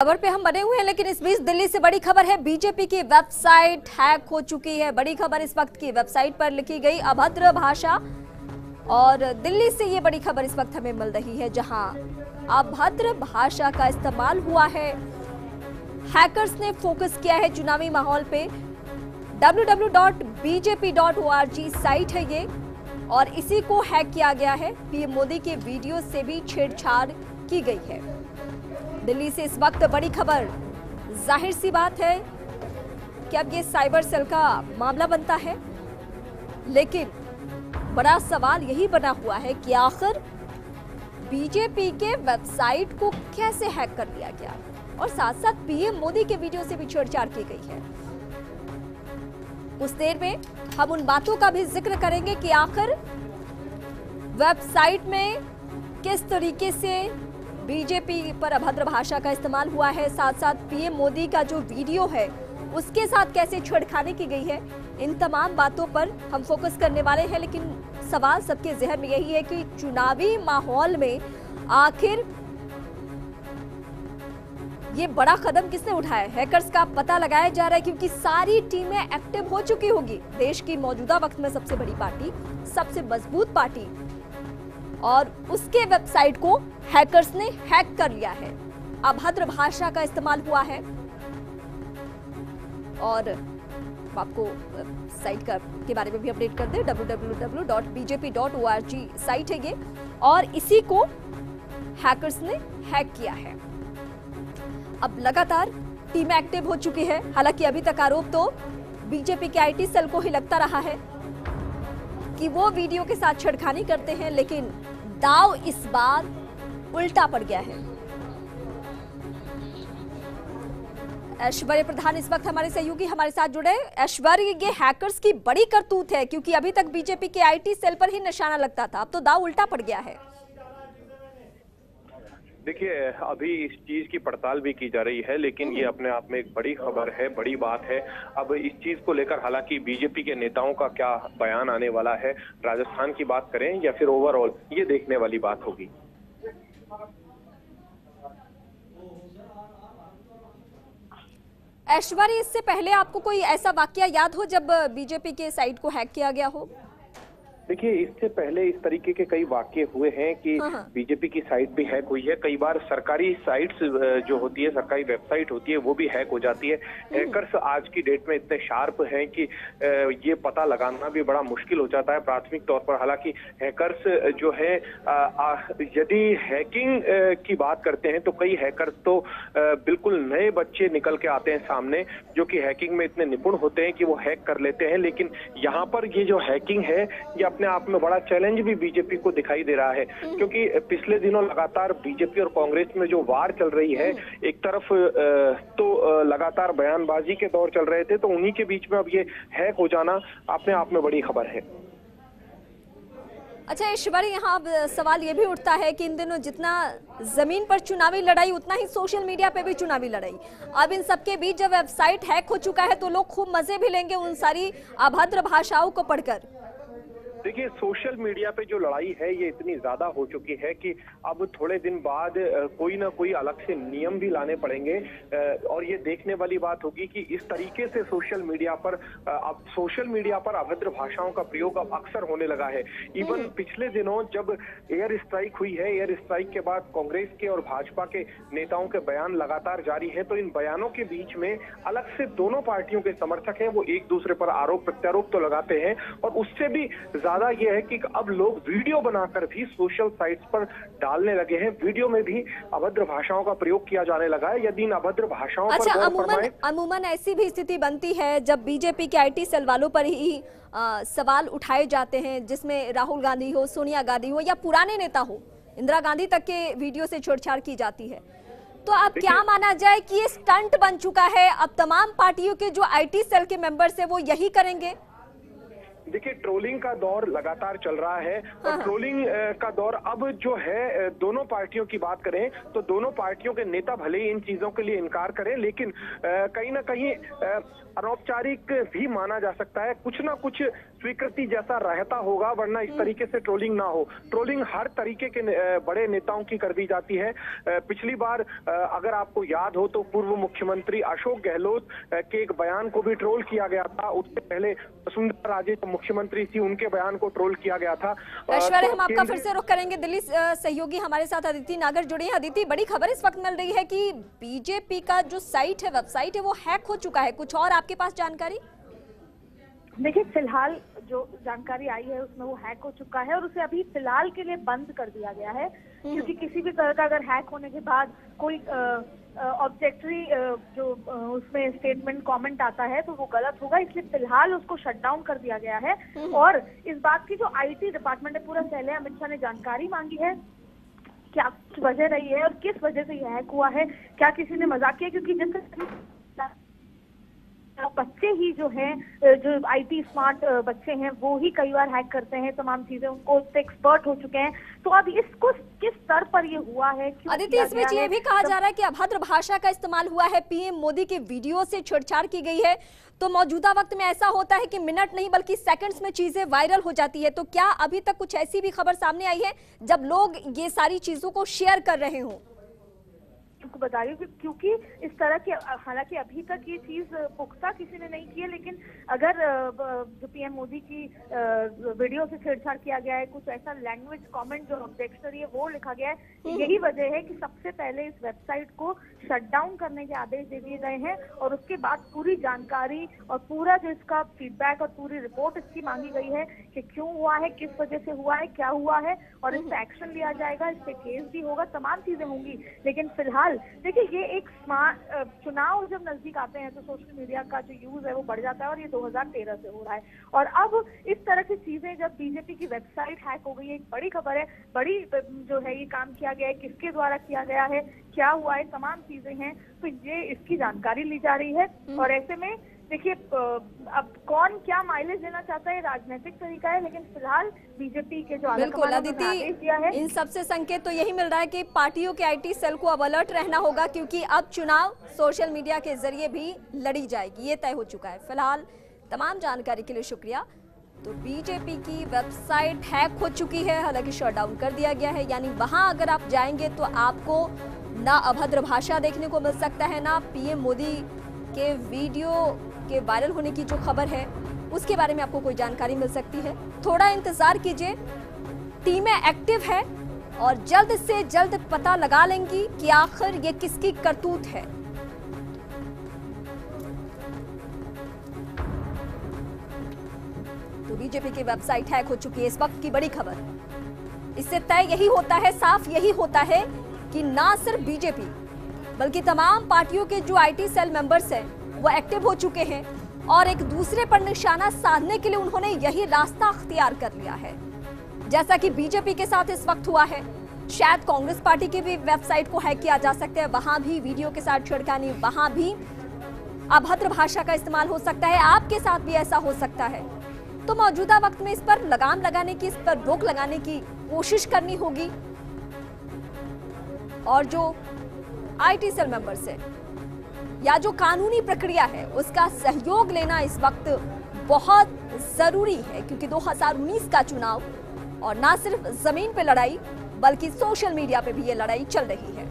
खबर पे हम बने हुए हैं, लेकिन इस बीच दिल्ली से बड़ी खबर है। बीजेपी की वेबसाइट हैक हो चुकी है। बड़ी खबर इस वक्त की वेबसाइट पर लिखी गई अभद्र भाषा, और दिल्ली से ये बड़ी खबर इस वक्त हमें मिल रही है, जहां अभद्र भाषा का इस्तेमाल हुआ है। हैकर्स ने फोकस किया है चुनावी माहौल पे। www.bjp.org साइट है ये, और इसी को हैक किया गया है। पीएम मोदी के वीडियो से भी छेड़छाड़ की गई है। दिल्ली से इस वक्त बड़ी खबर। जाहिर सी बात है कि अब ये साइबर सेल का मामला बनता है, लेकिन बड़ा सवाल यही बना हुआ है कि आखिर बीजेपी के वेबसाइट को कैसे हैक कर लिया गया, और साथ साथ पीएम मोदी के वीडियो से भी छेड़छाड़ की गई है। उस देर में हम उन बातों का भी जिक्र करेंगे कि आखिर वेबसाइट में किस तरीके से बीजेपी पर अभद्र भाषा का इस्तेमाल हुआ है, साथ साथ पीएम मोदी का जो वीडियो है उसके साथ कैसे छेड़खानी की गई है। इन तमाम बातों पर हम फोकस करने वाले हैं, लेकिन सवाल सबके ज़हन में यही है कि चुनावी माहौल में आखिर ये बड़ा कदम किसने उठाया। हैकर्स का पता लगाया जा रहा है, क्योंकि सारी टीमें एक्टिव हो चुकी होगी। देश की मौजूदा वक्त में सबसे बड़ी पार्टी, सबसे मजबूत पार्टी, और उसके वेबसाइट को हैकर्स ने हैक कर लिया है। अभद्र भाषा का इस्तेमाल हुआ है, और आपको साइट के बारे में भी अपडेट कर दें। www.bjp.org साइट है ये, और इसी को हैकर्स ने हैक किया है। अब लगातार टीम एक्टिव हो चुकी है। हालांकि अभी तक आरोप तो बीजेपी के आईटी सेल को ही लगता रहा है कि वो वीडियो के साथ छेड़खानी करते हैं, लेकिन दांव इस बार उल्टा पड़ गया है। ऐश्वर्य प्रधान इस वक्त हमारे सहयोगी हमारे साथ जुड़े। ऐश्वर्य, ये हैकर्स की बड़ी करतूत है, क्योंकि अभी तक बीजेपी के आईटी सेल पर ही निशाना लगता था, अब तो दांव उल्टा पड़ गया है। देखिए, अभी इस चीज की पड़ताल भी की जा रही है, लेकिन ये अपने आप में एक बड़ी खबर है, बड़ी बात है। अब इस चीज को लेकर हालांकि बीजेपी के नेताओं का क्या बयान आने वाला है, राजस्थान की बात करें या फिर ओवरऑल, ये देखने वाली बात होगी। ऐश्वर्य, इससे पहले आपको कोई ऐसा वाकया याद हो जब बीजेपी के साइट को हैक किया गया हो? देखिए, इससे पहले इस तरीके के कई वाकये हुए हैं कि बीजेपी की साइट भी हैक हुई है। कई बार सरकारी साइट्स जो होती है, सरकारी वेबसाइट होती है, वो भी हैक हो जाती है। हैकर्स आज की डेट में इतने शार्प हैं कि ये पता लगाना भी बड़ा मुश्किल हो जाता है प्राथमिक तौर पर। हालांकि हैकर्स जो है, यदि हैकिंग की बात करते हैं तो कई हैकर्स तो बिल्कुल नए बच्चे निकल के आते हैं सामने, जो कि हैकिंग में इतने निपुण होते हैं कि वो हैक कर लेते हैं। लेकिन यहाँ पर ये जो हैकिंग है, ये अपने आप में बड़ा चैलेंज भी बीजेपी को दिखाई दे रहा है, क्योंकि पिछले दिनों लगातार बीजेपी और कांग्रेस में जो वार चल रही है, एक तरफ तो लगातार बयानबाजी के दौर चल रहे थे, तो उन्हीं के बीच में अब ये हैक हो जाना अपने आप में बड़ी खबर है। अच्छा ऐश्वर्य, यहाँ अब सवाल ये भी उठता है कि इन दिनों जितना जमीन पर चुनावी लड़ाई, उतना ही सोशल मीडिया पे भी चुनावी लड़ाई। अब इन सबके बीच जब वेबसाइट हैक हो चुका है, तो लोग खूब मजे भी लेंगे उन सारी अभद्र भाषाओं को पढ़कर। देखिए, सोशल मीडिया पे जो लड़ाई है, ये इतनी ज्यादा हो चुकी है कि अब थोड़े दिन बाद कोई ना कोई अलग से नियम भी लाने पड़ेंगे, और ये देखने वाली बात होगी कि इस तरीके से सोशल मीडिया पर अभद्र भाषाओं का प्रयोग अब अक्सर होने लगा है। इवन पिछले दिनों जब एयर स्ट्राइक हुई है, एयर स्ट्राइक के बाद कांग्रेस के और भाजपा के नेताओं के बयान लगातार जारी है, तो इन बयानों के बीच में अलग से दोनों पार्टियों के समर्थक हैं, वो एक दूसरे पर आरोप प्रत्यारोप तो लगाते हैं, और उससे भी ज्यादा यह है कि अब लोग वीडियो बनाकर भी सोशल साइट्स पर डालने लगे हैं। वीडियो में भी अभद्र भाषाओं का प्रयोग किया जाने लगा है। यदि इन अभद्र भाषाओं पर गौर फरमाएं, अमूमन ऐसी भी स्थिति बनती है जब बीजेपी के आईटी सेल वालों पर ही सवाल उठाए जाते हैं, जिसमें राहुल गांधी हो, सोनिया गांधी हो, या पुराने नेता हो, इंदिरा गांधी तक के वीडियो से छेड़छाड़ की जाती है। तो अब क्या माना जाए कि ये स्टंट बन चुका है? अब तमाम पार्टियों के जो आईटी सेल के मेंबर्स है वो यही करेंगे? देखिए, ट्रोलिंग का दौर लगातार चल रहा है, और ट्रोलिंग का दौर अब जो है, दोनों पार्टियों की बात करें तो दोनों पार्टियों के नेता भले ही इन चीजों के लिए इनकार करें, लेकिन कहीं ना कहीं अनौपचारिक भी माना जा सकता है। कुछ ना कुछ स्वीकृति जैसा रहता होगा, वरना इस तरीके से ट्रोलिंग ना हो। ट्रोलिंग हर तरीके के बड़े नेताओं की कर दी जाती है। पिछली बार अगर आपको याद हो तो पूर्व मुख्यमंत्री अशोक गहलोत के एक बयान को भी ट्रोल किया गया था। उससे पहले वसुंधरा राजे जो मुख्यमंत्री थी उनके बयान को ट्रोल किया गया था। ऐश्वर्या, हम आपका फिर से रुख करेंगे। दिल्ली सहयोगी हमारे साथ अदिति नागर जुड़ी हैं। अदिति, बड़ी खबर इस वक्त मिल रही है कि बीजेपी का जो साइट है, वेबसाइट है, वो हैक हो चुका है। कुछ और आपके पास जानकारी? देखिए, फिलहाल जो जानकारी आई है उसमें वो हैक हो चुका है और उसे अभी फिलहाल के लिए बंद कर दिया गया है, क्योंकि किसी भी तरह का अगर हैक होने के बाद कोई ऑब्जेक्टरी जो उसमें स्टेटमेंट कमेंट आता है तो वो गलत होगा, इसलिए फिलहाल उसको शट डाउन कर दिया गया है। और इस बात की जो आईटी डिपार्टमेंट ने पूरा पहले अमित शाह ने जानकारी मांगी है, क्या वजह रही है और किस वजह से यह हैक हुआ है, क्या किसी ने मजाक किया, क्योंकि जैसे बच्चे ही जो हैं, जो आईटी स्मार्ट बच्चे हैं, वो ही कई बार हैक करते हैं तमाम चीजें, उनको एक्सपर्ट हो चुके हैं। तो अब इसको किस स्तर पर ये हुआ है, क्यों? अदिति, इस बीच ये भी कहा जा रहा है कि अभद्र भाषा का इस्तेमाल हुआ है, पीएम मोदी के वीडियो से छेड़छाड़ की गई है। तो मौजूदा वक्त में ऐसा होता है कि मिनट नहीं बल्कि सेकंड्स में चीजें वायरल हो जाती है। तो क्या अभी तक कुछ ऐसी भी खबर सामने आई है जब लोग ये सारी चीजों को शेयर कर रहे हों? आपको बता रही हूँ क्योंकि इस तरह की, हालांकि अभी तक ये चीज पुख्ता किसी ने नहीं की है, लेकिन अगर जो पीएम मोदी की वीडियो से छेड़छाड़ किया गया है, कुछ ऐसा लैंग्वेज कमेंट जो ऑब्जेक्शनरी है वो लिखा गया है, यही वजह है कि सबसे पहले इस वेबसाइट को शट डाउन करने के आदेश दे दिए गए हैं और उसके बाद पूरी जानकारी और पूरा जो इसका फीडबैक और पूरी रिपोर्ट इसकी मांगी गई है कि क्यों हुआ है, किस वजह से हुआ है, क्या हुआ है, और इस पे एक्शन लिया जाएगा, इस पे केस भी होगा, तमाम चीजें होंगी। लेकिन फिलहाल देखिए, ये एक स्मार्ट चुनाव जब नजदीक आते हैं तो सोशल मीडिया का जो यूज है वो बढ़ जाता है और ये 2013 से हो रहा है। और अब इस तरह की चीजें, जब बीजेपी की वेबसाइट हैक हो गई है, एक बड़ी खबर है, बड़ी जो है ये काम किया गया है, किसके द्वारा किया गया है, क्या हुआ है, तमाम चीजें हैं, तो ये इसकी जानकारी ली जा रही है। और ऐसे में देखिए, अब कौन क्या माइलेज देना चाहता है, राजनीतिक तरीका है, लेकिन फिलहाल बीजेपी के जो बिल्कुल अदिति, दिया है, इन सबसे संकेत तो यही मिल रहा है कि पार्टियों के आईटी सेल को अब अलर्ट रहना होगा, क्योंकि अब चुनाव सोशल मीडिया के जरिए भी लड़ी जाएगी, ये तय हो चुका है। फिलहाल तमाम जानकारी के लिए शुक्रिया। तो बीजेपी की वेबसाइट हैक हो चुकी है, हालांकि शट डाउन कर दिया गया है, यानी वहां अगर आप जाएंगे तो आपको ना अभद्र भाषा देखने को मिल सकता है, ना पीएम मोदी के वीडियो के वायरल होने की जो खबर है उसके बारे में आपको कोई जानकारी मिल सकती है। थोड़ा इंतजार कीजिए, टीमें एक्टिव है और जल्द से जल्द पता लगा लेंगी कि आखिर ये किसकी करतूत है। तो बीजेपी की वेबसाइट हैक हो चुकी है, इस वक्त की बड़ी खबर। इससे तय यही होता है, साफ यही होता है कि ना सिर्फ बीजेपी बल्कि तमाम पार्टियों के जो आईटी सेल मेंबर्स हैं वो एक्टिव हो चुके हैं और एक दूसरे पर निशाना साधने के लिए उन्होंने यही रास्ता अख्तियार कर लिया है। जैसा कि बीजेपी के साथ इस वक्त हुआ है, शायद कांग्रेस पार्टी की भी वेबसाइट को हैक किया जा सकता है, वहां भी वीडियो के साथ छिड़कानी, वहां भी अभद्र भाषा का इस्तेमाल हो सकता है, आपके साथ भी ऐसा हो सकता है। तो मौजूदा वक्त में इस पर लगाम लगाने की, इस पर रोक लगाने की कोशिश करनी होगी और जो आईटी सेल मेंबर्स है या जो कानूनी प्रक्रिया है उसका सहयोग लेना इस वक्त बहुत जरूरी है, क्योंकि 2019 का चुनाव और ना सिर्फ जमीन पे लड़ाई बल्कि सोशल मीडिया पे भी ये लड़ाई चल रही है।